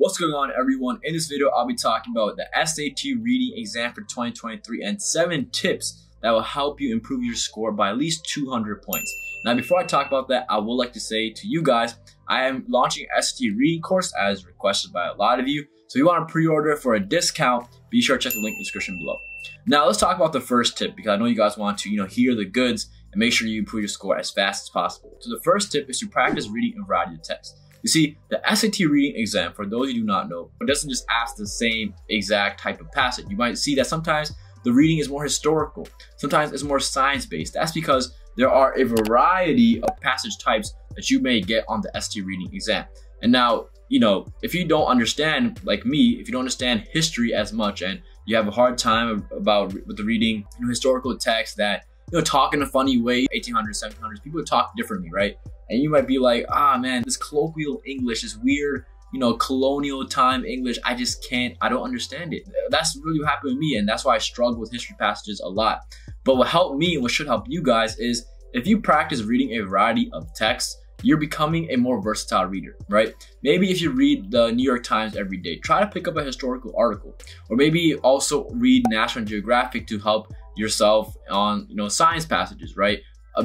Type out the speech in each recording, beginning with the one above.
What's going on, everyone? In this video, I'll be talking about the SAT reading exam for 2023 and 7 tips that will help you improve your score by at least 200 points. Now, before I talk about that, I would like to say to you guys, I am launching an SAT reading course as requested by a lot of you. So if you want to pre-order for a discount, be sure to check the link in the description below. Now, let's talk about the first tip because I know you guys want to, hear the goods and make sure you improve your score as fast as possible. So the first tip is to practice reading a variety of texts. You see, the SAT reading exam, for those you do not know, it doesn't just ask the same exact type of passage. You might see that sometimes the reading is more historical, sometimes it's more science-based. That's because there are a variety of passage types that you may get on the SAT reading exam. And now, if you don't understand, like me, if you don't understand history as much and you have a hard time with the reading historical texts that talk in a funny way, 1800s, 1700s, people talk differently, right? And you might be like, man, this colloquial English, this weird, colonial time English, I don't understand it. That's really what happened with me, and that's why I struggle with history passages a lot. But what helped me and what should help you guys is if you practice reading a variety of texts, you're becoming a more versatile reader, right? Maybe if you read the New York Times every day, try to pick up a historical article, or maybe also read National Geographic to help yourself on, science passages, right?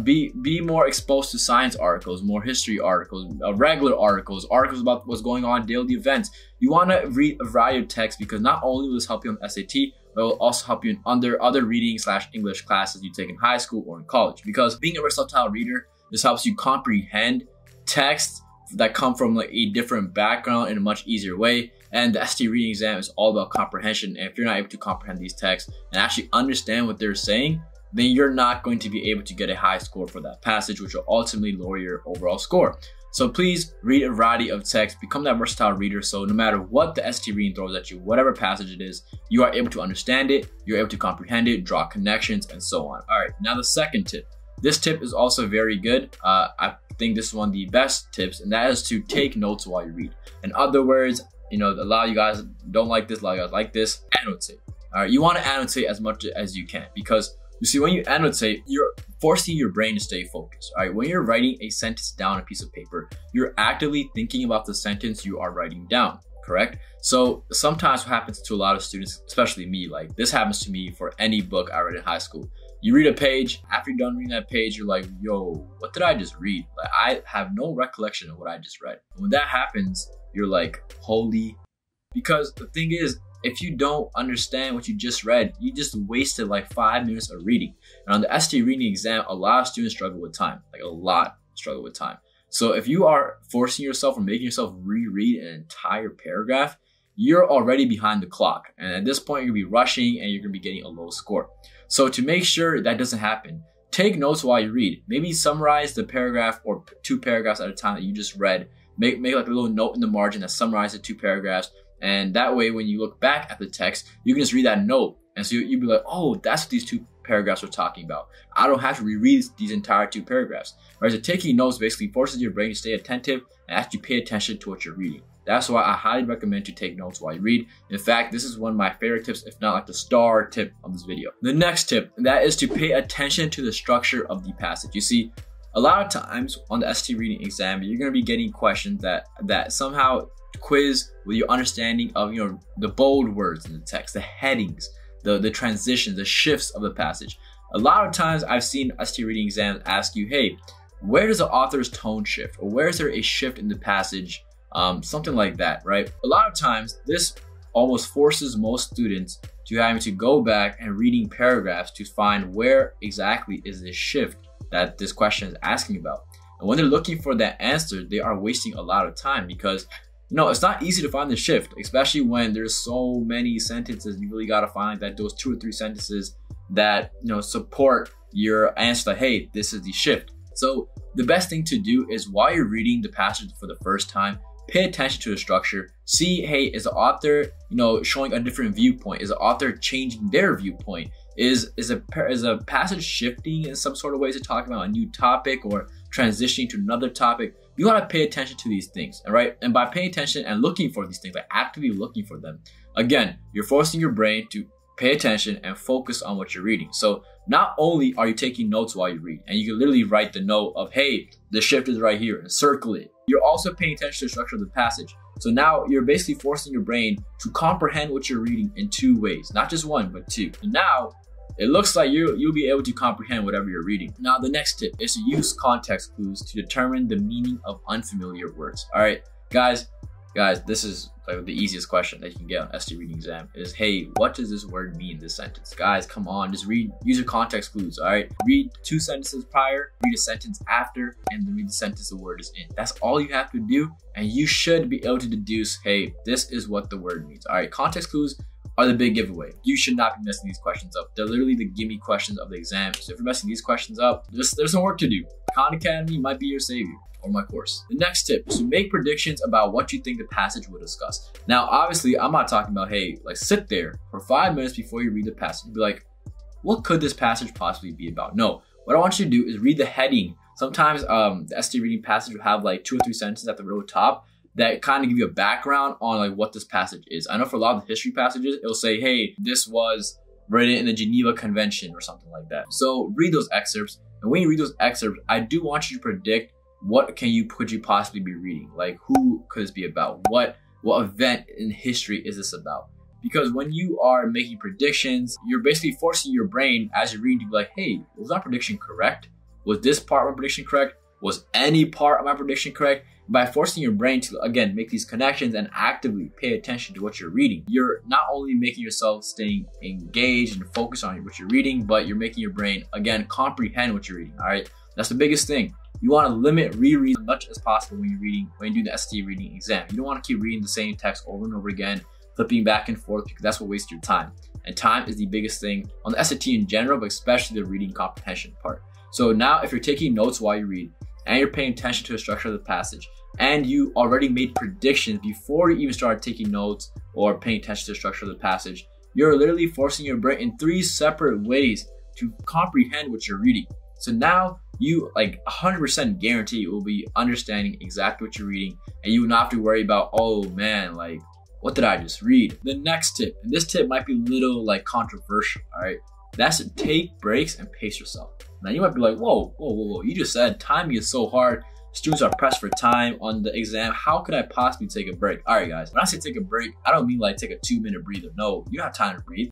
Be more exposed to science articles, more history articles, regular articles about what's going on, daily events. You want to read a variety of texts because not only will this help you on the SAT, but it will also help you in other reading/English classes you take in high school or in college. Because being a versatile reader, this helps you comprehend texts that come from like a different background in a much easier way. And the SAT reading exam is all about comprehension. And if you're not able to comprehend these texts and actually understand what they're saying, then you're not going to be able to get a high score for that passage, which will ultimately lower your overall score. So please read a variety of texts, become that versatile reader. So no matter what the SAT reading throws at you, whatever passage it is, you are able to understand it, you're able to comprehend it, draw connections, and so on. All right, now the second tip. This tip is also very good. I think this is one of the best tips, and that is to take notes while you read. In other words, a lot of you guys don't like this, a lot of you guys like this, annotate. All right, you want to annotate as much as you can because you see, when you annotate, you're forcing your brain to stay focused. All right, when you're writing a sentence down on a piece of paper, you're actively thinking about the sentence you are writing down, correct? So sometimes what happens to a lot of students, especially me, like this happens to me for any book I read in high school. You read a page, after you're done reading that page, you're like, yo, what did I just read? Like, I have no recollection of what I just read. And when that happens, you're like, holy, because the thing is, if you don't understand what you just read, you just wasted like 5 minutes of reading. And on the SAT reading exam, a lot of students struggle with time, like a lot struggle with time. So if you are forcing yourself or making yourself reread an entire paragraph, you're already behind the clock. And at this point, you're gonna be rushing and you're gonna be getting a low score. So to make sure that doesn't happen, take notes while you read. Maybe summarize the paragraph or 2 paragraphs at a time that you just read. Make like a little note in the margin that summarizes the 2 paragraphs. And that way, when you look back at the text, you can just read that note. And so you'd be like, oh, that's what these 2 paragraphs are talking about. I don't have to reread these entire 2 paragraphs. Right? So taking notes basically forces your brain to stay attentive and actually pay attention to what you're reading. That's why I highly recommend to take notes while you read. In fact, this is one of my favorite tips, if not like the star tip of this video. The next tip, that is to pay attention to the structure of the passage. You see, a lot of times on the SAT reading exam, you're going to be getting questions that somehow quiz with your understanding of the bold words in the text, the headings, the transitions, the shifts of the passage. A lot of times I've seen SAT reading exams ask you, hey, where does the author's tone shift, or where is there a shift in the passage, something like that, right? A lot of times this almost forces most students to having to go back and reading paragraphs to find where exactly is this shift that this question is asking about. And when they're looking for that answer, they are wasting a lot of time because it's not easy to find the shift, especially when there's so many sentences. You really got to find that those 2 or 3 sentences that support your answer that, hey, this is the shift. So the best thing to do is while you're reading the passage for the first time, pay attention to the structure. See, hey, is the author showing a different viewpoint? Is the author changing their viewpoint? Is a passage shifting in some sort of ways to talk about a new topic or transitioning to another topic? You want to pay attention to these things, all right? And by paying attention and looking for these things, like actively looking for them, again, you're forcing your brain to pay attention and focus on what you're reading. So not only are you taking notes while you read, and you can literally write the note of, hey, the shift is right here, and circle it. You're also paying attention to the structure of the passage. So now you're basically forcing your brain to comprehend what you're reading in 2 ways, not just 1, but 2. And now it looks like you'll be able to comprehend whatever you're reading. Now, the next tip is to use context clues to determine the meaning of unfamiliar words. All right, guys, this is like the easiest question that you can get on ST reading exam is, hey, what does this word mean in this sentence? Guys, come on, just use your context clues, all right? Read 2 sentences prior, read a sentence after, and then read the sentence the word is in. That's all you have to do, and you should be able to deduce, hey, this is what the word means. All right, context clues are the big giveaway. You should not be messing these questions up. They're literally the gimme questions of the exam. So if you're messing these questions up, there's some work to do. Khan Academy might be your savior, or my course. The next tip is to make predictions about what you think the passage will discuss. Now, obviously, I'm not talking about, hey, like sit there for 5 minutes before you read the passage and be like, what could this passage possibly be about? No, what I want you to do is read the heading. Sometimes the ST reading passage will have like 2 or 3 sentences at the real top that kind of give you a background on like what this passage is. I know for a lot of the history passages, it'll say, hey, this was written in the Geneva Convention or something like that. So read those excerpts. And when you read those excerpts, I do want you to predict what could you possibly be reading? Like, who could this be about? What event in history is this about? Because when you are making predictions, you're basically forcing your brain as you're reading to be like, hey, was my prediction correct? Was this part of my prediction correct? Was any part of my prediction correct? By forcing your brain to, again, make these connections and actively pay attention to what you're reading, you're not only making yourself staying engaged and focused on what you're reading, but you're making your brain, again, comprehend what you're reading, all right? That's the biggest thing. You want to limit rereads as much as possible when you do the ST reading exam. You don't want to keep reading the same text over and over again, flipping back and forth, because that's what wastes your time. And time is the biggest thing on the SAT in general, but especially the reading comprehension part. So now if you're taking notes while you read, and you're paying attention to the structure of the passage, and you already made predictions before you even started taking notes or paying attention to the structure of the passage, you're literally forcing your brain in 3 separate ways to comprehend what you're reading. So now you like 100% guarantee you will be understanding exactly what you're reading, and you will not have to worry about, oh man, like, what did I just read? The next tip, and this tip might be a little like controversial, all right? That's to take breaks and pace yourself. Now you might be like, whoa, you just said timing is so hard. Students are pressed for time on the exam. How could I possibly take a break? All right, guys, when I say take a break, I don't mean like take a 2-minute breather. No, you don't have time to breathe.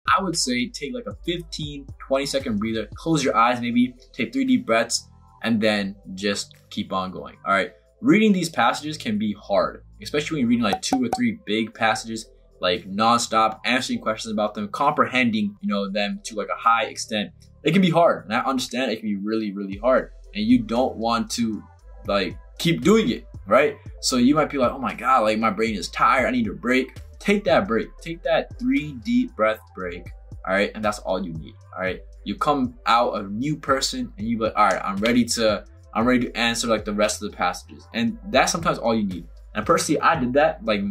I would say take like a 15, 20-second breather, close your eyes maybe, take 3 deep breaths, and then just keep on going, all right? Reading these passages can be hard, especially when you're reading like 2 or 3 big passages, like nonstop, answering questions about them, comprehending, them to like a high extent. It can be hard, and I understand it can be really, really hard, and you don't want to like keep doing it, right? So you might be like, oh my God, like my brain is tired, I need a break. Take that break, take that 3 deep breath break, all right? And that's all you need, all right? You come out a new person and you be like, all right, I'm ready to answer like the rest of the passages. And that's sometimes all you need. And personally, I did that like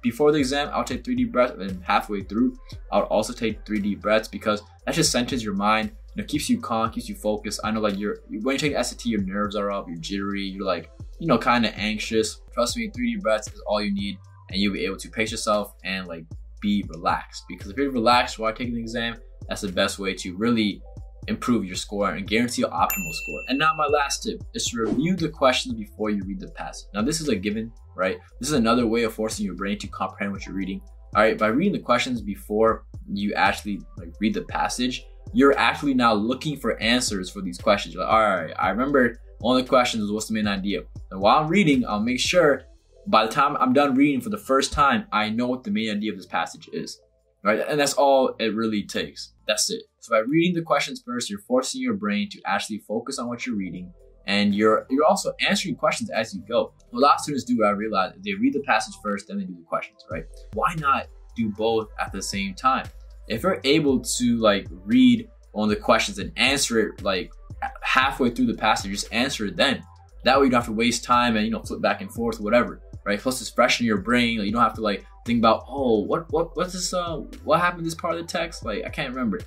before the exam, I'll take 3 deep breaths, and then halfway through, I would also take 3 deep breaths, because that just centers your mind, keeps you calm, keeps you focused. I know like when you take the SAT, your nerves are up, you're jittery, you're like, kind of anxious. Trust me, 3 deep breaths is all you need, and you'll be able to pace yourself and like be relaxed. Because if you're relaxed while taking the exam, that's the best way to really improve your score and guarantee your optimal score. And now my last tip is to review the questions before you read the passage. Now this is a given, right? This is another way of forcing your brain to comprehend what you're reading. All right, by reading the questions before you actually like read the passage, you're actually now looking for answers for these questions. You're like, all right, I remember one of the questions was, what's the main idea? And while I'm reading, I'll make sure by the time I'm done reading for the first time, I know what the main idea of this passage is, right? And that's all it really takes. That's it. So by reading the questions first, you're forcing your brain to actually focus on what you're reading, and you're also answering questions as you go. What a lot of students do, I realize, they read the passage first, then they do the questions, right? Why not do both at the same time? If you're able to like read one of the questions and answer it like halfway through the passage, just answer it then. That way you don't have to waste time and flip back and forth, whatever, right? Plus it's fresh in your brain. Like, you don't have to like think about, oh, what's this? What happened in this part of the text? Like, I can't remember.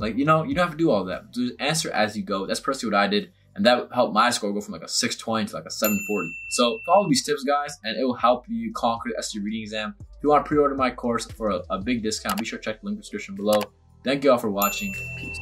Like, you don't have to do all that. Just answer as you go. That's personally what I did, and that helped my score go from like a 620 to like a 740. So follow these tips, guys, and it will help you conquer the SAT reading exam. If you want to pre-order my course for a big discount, be sure to check the link in the description below. Thank you all for watching. Peace.